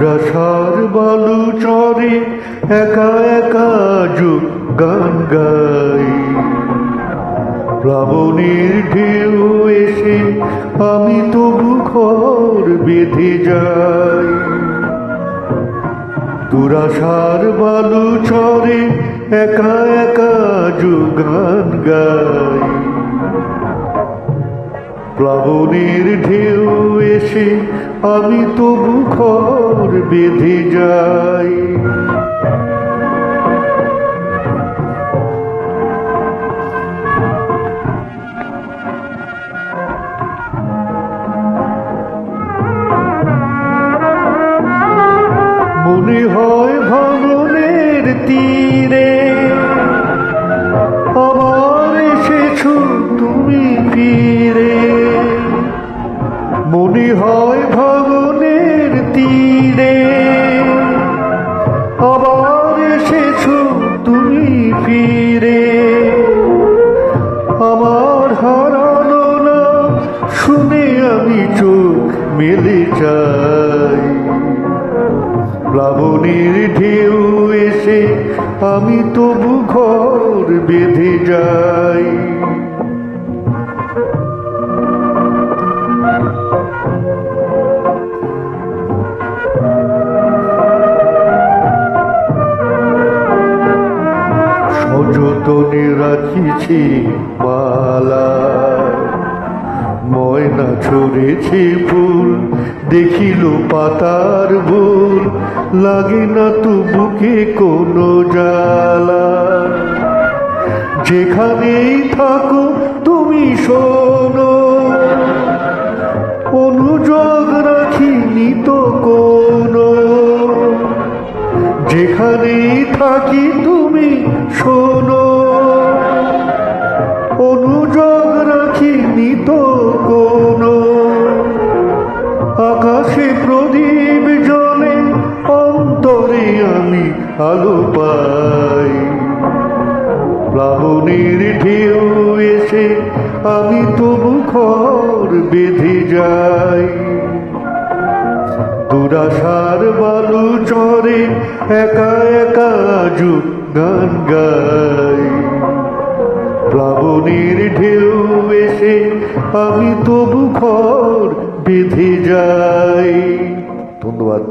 দুরাশার বালু চরে একা একা যুগ গান গাই। প্লাবনের ঢেউ এসে আমি তবু ঘর বেঁধে যাই। দুরাশার বালু চরে একা একা যুগ গান গাই। প্লাবনের ঢেউ এসে আমি তবু ঘর বেঁধে যাই। মনে হয় ভাঙনের তীরে আবার এসেছো তুমি ফিরে। মনে হয় ভাঙনের তীরে আবার এসেছো তুমি ফিরে। আমার হারানো না শুনে আমি চোখ মেলে চাই। প্লাবনের ঢেউ এসে আমি তবু ঘর বেঁধে যাই। সযতনে রাখিছি মালা, ময়না ছড়েছে ফুল দেখিল পাতার ভুল। লাগে না তো বুকে কোনো জ্বালা। যেখানেই থাকো তুমি শোনো, অনুযোগ রাখিনি তো কোনো। যেখানেই থাকি তুমি শোনো, অনুযোগ রাখিনি তো কোনো। আকাশে প্রদীপ জ্বলে অন্তরে আমি আলো পাই। প্লাবনের ঢেউ এসে আমি তবু ঘর বেঁধে যাই। দুরাশার বালু চরে একা একা যুগ গান গাই। প্লাবনের ঢেউ এসে আমি তবু ঘর বেঁধে যাই। ধন্যবাদ।